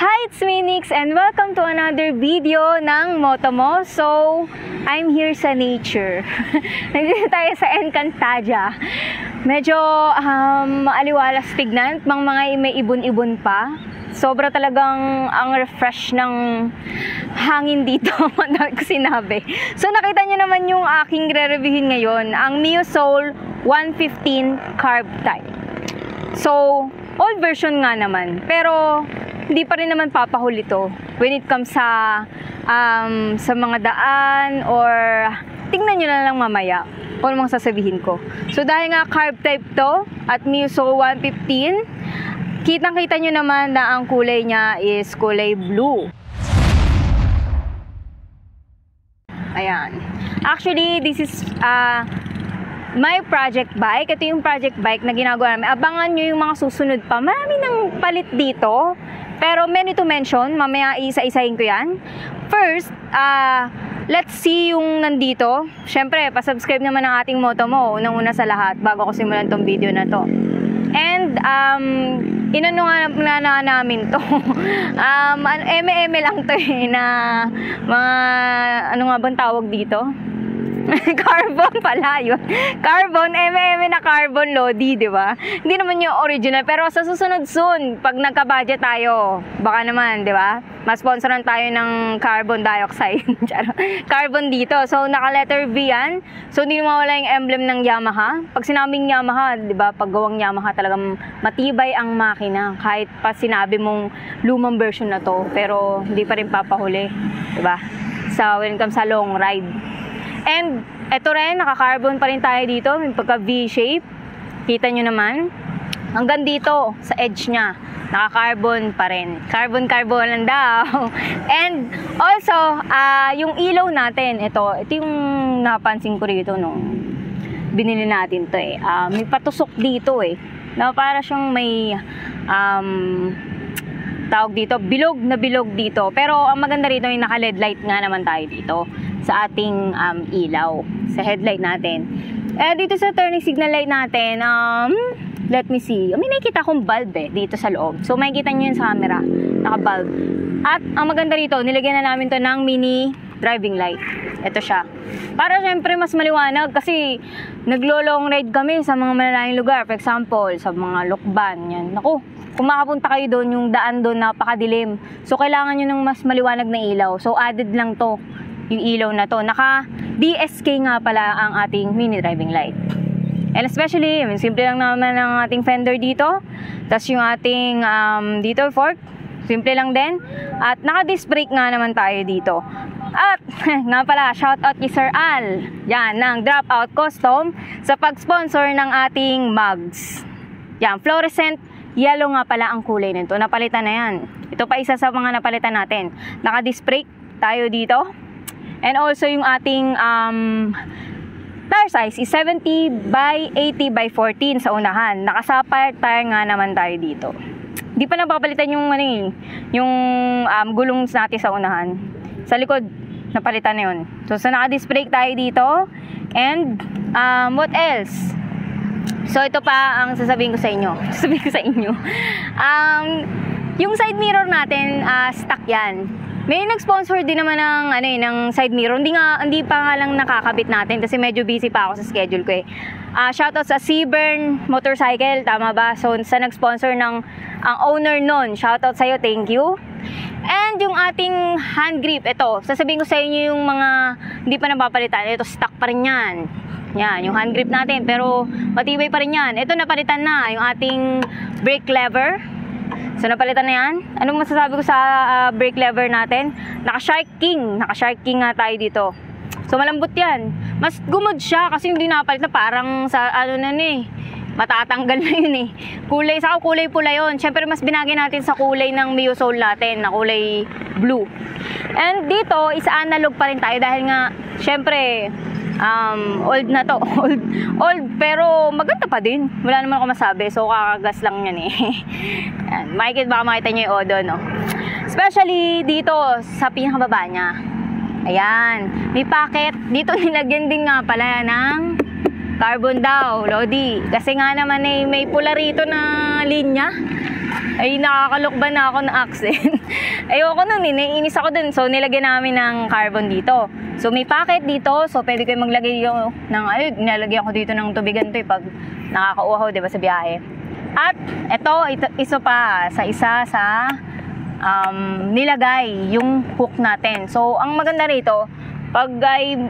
Hi, it's me Nix and welcome to another video ng Motomo. So, I'm here sa nature. Nandito tayo sa Encantadia. Medyo maaliwalas tignan, mga may ibon-ibon pa. Sobra talagang ang refresh ng hangin dito. Dami ko sinabi. So, nakita nyo naman yung aking re-reviewin ngayon, ang Mio Soul 115 Carb Type. So, old version nga naman, pero hindi pa rin naman papahuli to when it comes sa mga daan, or tingnan nyo na lang mamaya kung anong sasabihin ko. So dahil nga carb type to at Mio Soul 115, kitang-kita nyo naman na ang kulay niya is kulay blue. Ayan. Actually, this is my project bike. Ito yung project bike na ginagawa namin. Abangan nyo yung mga susunod pa. Marami nang palit dito. Pero many to mention, mamaya isa-isahin ko yan. First, let's see yung nandito. Siyempre, pa-subscribe naman ang ating Motomo, unang-una sa lahat, bago ko simulan tong video na to. And, inano nga na namin to. Eme lang to na mga, ano nga bang tawag dito? Carbon pala yun. Carbon, na carbon Lodi, di ba? Hindi naman yung original, pero sa susunod soon, pag nagka-budget tayo, baka naman, di ba? Mas-sponsoran tayo ng carbon dioxide. Carbon dito. So, naka-letter V yan. So, hindi mawala yung emblem ng Yamaha. Pag sinabing Yamaha, di ba? Pag gawang Yamaha, talagang matibay ang makina. Kahit pa sinabi mong lumang version na to, pero hindi pa rin papahuli, di ba? So, when it comes sa long ride. And eto rin, naka-carbon pa rin tayo dito, may pagka V-shape. Kita nyo naman. Hanggang dito, sa edge nya, naka-carbon pa rin. Carbon lang daw. And also, yung ilaw natin, ito yung napansin ko rito nung binili natin to eh. May patusok dito eh. Na para siyang may tawag dito, bilog na bilog dito. Pero ang maganda rito, yung naka-LED light nga naman tayo dito sa ating ilaw, sa headlight natin. Dito sa turning signal light natin, let me see. May nakikita akong bulb dito sa loob. So makikita nyo yun sa camera, naka-bulb. At ang maganda rito, nilagyan na namin to ng mini driving light. Ito siya. Para syempre mas maliwanag kasi naglo-long ride kami sa mga malalayong lugar. For example, sa mga Lokban. Yan. Naku, kung makapunta kayo doon, yung daan doon napakadilim. So kailangan nyo ng mas maliwanag na ilaw. So added lang to, yung ilaw na to. Naka DSK nga pala ang ating mini driving light. And especially, simple lang naman ang ating fender dito. Tapos yung ating dito fork, simple lang din. At naka-disc brake nga naman tayo dito. At nga pala, shoutout kay Sir Al, yan, ng Dropout Custom sa pag-sponsor ng ating mugs. Yan, fluorescent yellow nga pala ang kulay nito. Napalitan na yan. Ito pa isa sa mga napalitan natin. Naka-disc brake tayo dito. And also yung ating tire size is 70 by 80 by 14 sa unahan. Naka-sapphire tire nga naman tayo dito. Hindi pa napapalitan yung gulong natin sa unahan. Sa likod, napalitan na yun. So naka-disc brake tayo dito. And what else? So ito pa ang sasabihin ko sa inyo. Yung side mirror natin, stock yan. May nag-sponsor din naman ng side mirror. Hindi pa nga lang nakakabit natin kasi medyo busy pa ako sa schedule ko eh. Shoutout sa Seaburn Motorcycle, tama ba? So sa nag-sponsor ang owner nun, shoutout sa'yo, thank you. And yung ating hand grip, ito, sasabihin ko sa inyo yung mga hindi pa napapalitan. Ito, stock pa rin yan. Yan, yung hand grip natin, pero matibay pa rin yan. Ito, napalitan na, yung ating brake lever. So, napalitan na yan. Anong masasabi ko sa brake lever natin? Naka-Shark King nga tayo dito. So, malambot yan. Mas gumod siya kasi hindi napalit na parang sa matatanggal na yun eh. Kulay pula yun. Siyempre, mas binagay natin sa kulay ng Mio Soul natin, na kulay blue. And dito, is analog pa rin tayo dahil nga, siyempre, old na to. Old, pero maganda pa din. Wala naman ako masabi. So, kakagas lang yan eh. Baka makita nyo yung odo, no? Especially dito, sa pinakababa niya. Ayan. May pocket. Dito nilagyan din nga pala ng carbon daw, Lodi. Kasi nga naman may pula rito na linya. Ay, nakakalukban na ako ng accent. Ayoko nun, naiinis ako dun. So, nilagyan namin ng carbon dito. So, may packet dito. So, pwede kayo maglagay yung nilalagyan ko dito ng tubigan to pag nakakauhaw, diba, sa biyahe. At, ito isa pa, isa sa nilagay yung hook natin. So, ang maganda rito, pag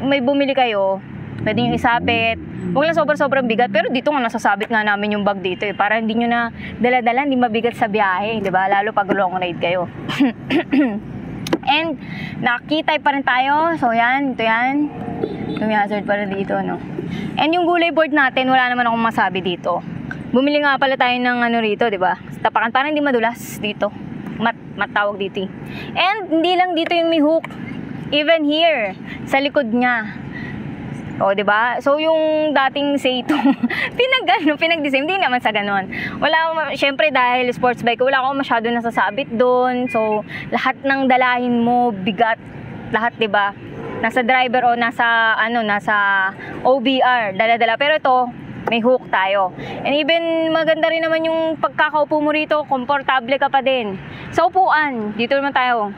may bumili kayo, pwede nyo isabit. Huwag lang sobrang bigat. Pero dito nga, nasasabit nga namin yung bag dito para hindi nyo na dala-dala, hindi mabigat sa biyahe. Diba? Lalo pag long ride kayo. And, naki-type pa rin tayo. So, yan. Ito yan. May hazard pa rin dito, no? And yung gulay board natin, wala naman akong masabi dito. Bumili nga pala tayo ng rito, diba? Tapakan para hindi madulas dito. Matawag dito. And, hindi lang dito yung may hook. Even here, sa likod niya. O, diba? So, yung dating Seito, pinag-design, hindi naman sa ganon. Syempre dahil sports bike, wala akong masyado nasasabit doon. So, lahat ng dalahin mo, bigat, lahat, diba? Nasa driver o nasa OBR, dala-dala. Pero ito, may hook tayo. And even, maganda rin naman yung pagkakaupo mo rito, komportable ka pa din. Sa upuan, dito naman tayo.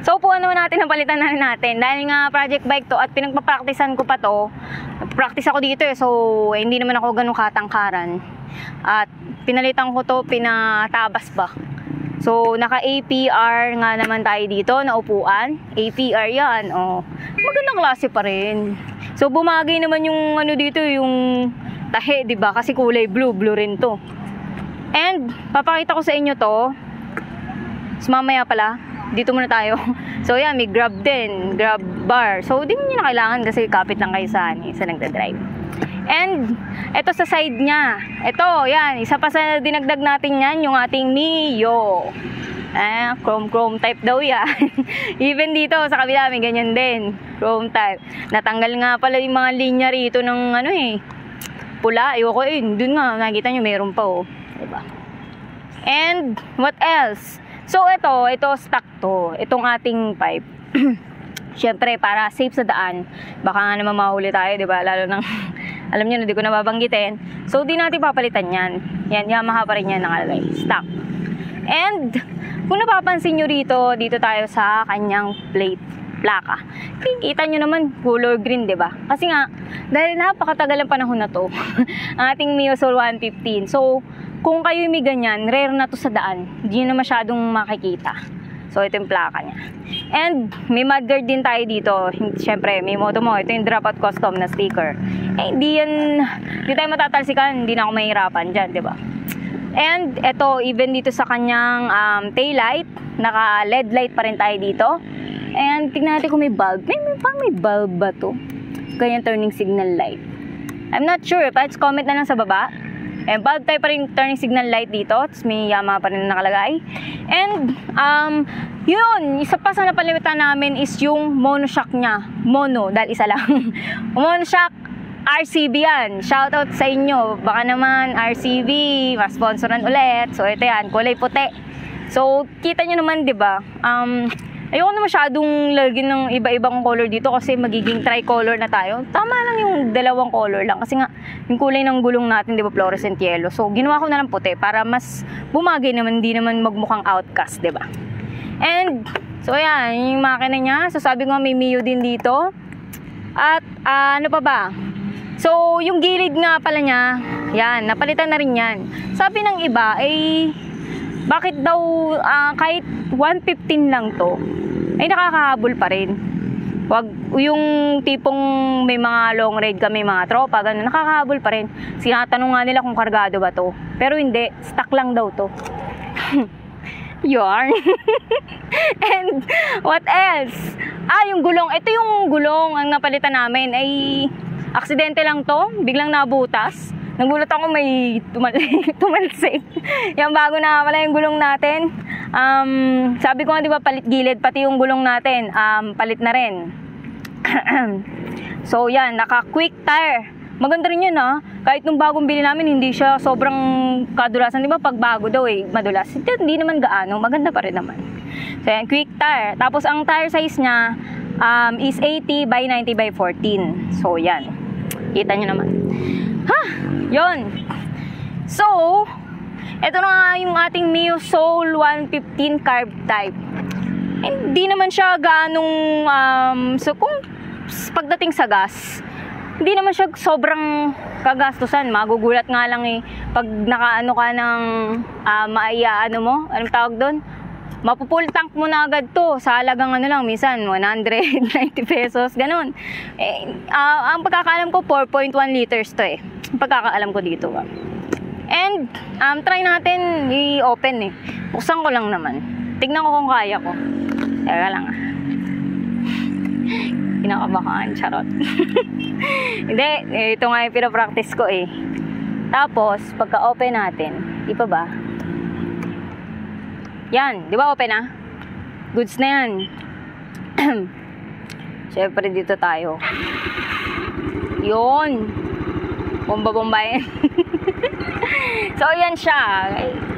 So, upuan naman natin, napalitan na rin natin. Dahil nga project bike to at pinagpapraktisan ko pa to. Practice ako dito so hindi naman ako ganun katangkaran. At pinalitan ko to, pinatabas ba. So, naka APR nga naman tayo dito na upuan. APR yan, oh. Magandang klase pa rin. So, bumagay naman yung dito, yung tahe, diba? Kasi kulay blue rin to. And, papakita ko sa inyo to. So, mamaya pala, dito muna tayo. So, yan, may grab din. Grab bar. So, di mo nyo na kailangan kasi kapit lang kayo sa nagdadrive. And, ito sa side niya. Ito, yan. Isa pa sa dinagdag natin yan, yung ating Mio. Chrome type daw yan. Even dito, sa kabila, may ganyan din. Chrome type. Natanggal nga pala yung mga linya rito ng pula. Ayoko dun nga, nakita nyo, meron pa Diba? And, what else? So, ito stock to. Itong ating pipe. Siyempre, para safe sa daan. Baka nga naman mahuli tayo, di ba? Lalo nang, alam nyo na, di ko nababanggitin. So, di natin papalitan yan. Yan, Yamaha pa rin yan nakalagay. Stock. And, kung napapansin nyo dito tayo sa kanyang plaka. Kita nyo naman, color green, di ba? Kasi nga, dahil napakatagal ang panahon na to, ang ating Mio Soul 115. So, kung kayo may ganyan, rare na to sa daan. Hindi nyo na masyadong makikita. So, ito yung plaka niya. And, may mudguard din tayo dito. Siyempre, may moto mo. Ito yung Dropout Custom na sticker. Hindi tayo matatalsikan. Hindi na ako mahirapan dyan, diba? And, ito, even dito sa kanyang taillight, naka LED light pa rin tayo dito. And, tignan natin kung may bulb. Parang may bulb ba to? Ganyan turning signal light. I'm not sure. Let's comment na lang sa baba. And bulb type pa rin turning signal light dito. Tapos may Yamaha pa rin na nakalagay. And, yun, isa pa sa napalimutan namin is yung monoshock niya. Mono, dahil isa lang. Monoshock, RCB yan. Shoutout sa inyo. Baka naman, RCB, ma-sponsoran ulit. So, ito yan, kulay puti. So, kita nyo naman, diba? Ayoko na masyadong lagyan ng iba-ibang color dito kasi magiging tricolor na tayo. Tama lang yung dalawang color lang kasi nga yung kulay ng gulong natin, di ba, fluorescent yellow. So, ginawa ko na lang puti para mas bumagay naman, hindi naman magmukhang outcast, di ba? And, so ayan, yung makina niya. So, sabi ko nga may Mio din dito. At, ano pa ba? So, yung gilid nga pala niya, yan, napalitan na rin yan. Sabi ng iba, bakit daw kahit 115 lang to ay nakakahabol pa rin. Wag yung tipong may mga long ride kami, mga tropa, ganun, nakakahabol pa rin. Sinatanong nga nila kung kargado ba to. Pero hindi, stock lang daw to. Yarn. And what else? Yung gulong. Ito yung gulong ang napalitan namin ay aksidente lang to, biglang nabutas. Nagulat ako may tumalsik. Yan, bago na pala yung gulong natin. Sabi ko nga, di ba, palit gilid, pati yung gulong natin, palit na rin. So, yan, naka-quick tire. Maganda rin yun, Kahit nung bagong bili namin, hindi siya sobrang kadulasan. Di ba, pag bago daw, madulas. Hindi naman gaano, maganda pa rin naman. So, yan, quick tire. Tapos, ang tire size niya is 80 by 90 by 14. So, yan. Kita nyo naman. Yon. So, Ito na nga yung ating Mio Soul 115 carb type. Hindi naman siya ganong, so kung pagdating sa gas, hindi naman siya sobrang kagastusan. Magugulat nga lang eh, pag nakaano ka ng, ano mo, anong tawag doon? Mapupull tank mo na agad to sa halagang ano lang, minsan 190 pesos, ganun. Ang pagkakaalam ko, 4.1 liters to eh. Ang pagkakaalam ko dito. And, try natin i-open eh. Buksan ko lang naman. Tignan ko kung kaya ko. Teka lang ah. Kinakabakaan, charot. Hindi, ito nga yung pinapractice ko eh. Tapos, pagka-open natin, di pa ba? Yan, di ba open na? Goods na yan. Siyempre dito tayo. Yun. Bomba-bombayin. So, yan siya.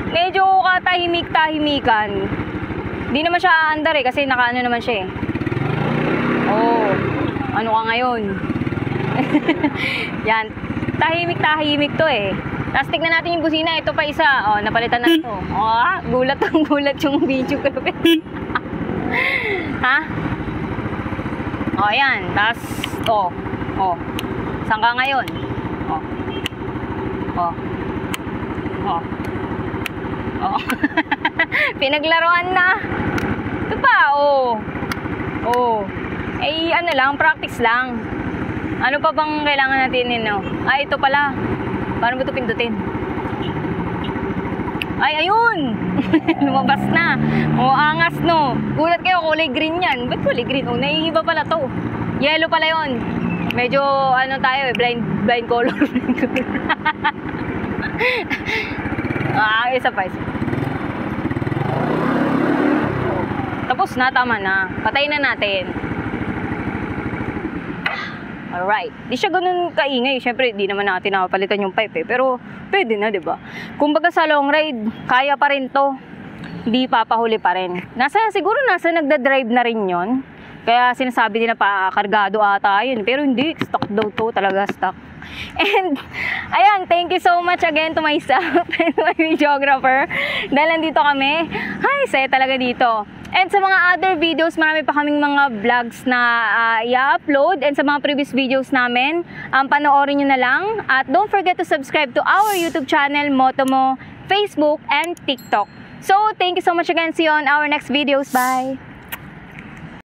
Medyo katahimik-tahimikan. Di naman siya aandar eh, kasi nakaano naman siya eh. Oh, ano ka ngayon? Yan. Tahimik-tahimik to eh. Tapos tignan natin yung busina. Ito pa isa. Oh, napalitan na ito. Oh, gulat ang gulat yung video ko. Ha? Oh, yan. Tapos, oh. Saan ka ngayon? Oh. Pinaglaruan na. Ito pa, Eh, ano lang, practice lang. Ano pa bang kailangan natin no? Ito pala. Paano mo ito pindutin? Ay, ayun! Lumabas na. Angas no. Gulat kayo, kulay green yan. Ba't kulay green? Naiiba pala to. Yellow pala yun. Medyo, ano tayo blind color. Isa pa. Tapos na, tama na. Patayin na natin. Alright. Di siya ganun kaingay. Siyempre, di naman natin nakapalitan yung pipe eh. Pero, pwede na, diba? Kumbaga sa long ride, kaya pa rin to. Di papahuli pa rin. Siguro nasa nagda-drive na rin yon. Kaya sinasabi nila pa, kargado ata yun. Pero hindi, stock daw to. Talaga stock. And, ayan, thank you so much again to myself and my videographer. Dahil nandito kami. Ay, saya talaga dito. And sa mga other videos, marami pa kaming mga vlogs na i-upload. And sa mga previous videos namin, panoorin nyo na lang. At don't forget to subscribe to our YouTube channel, Motomo, Facebook, and TikTok. So, thank you so much again. See you on our next videos. Bye!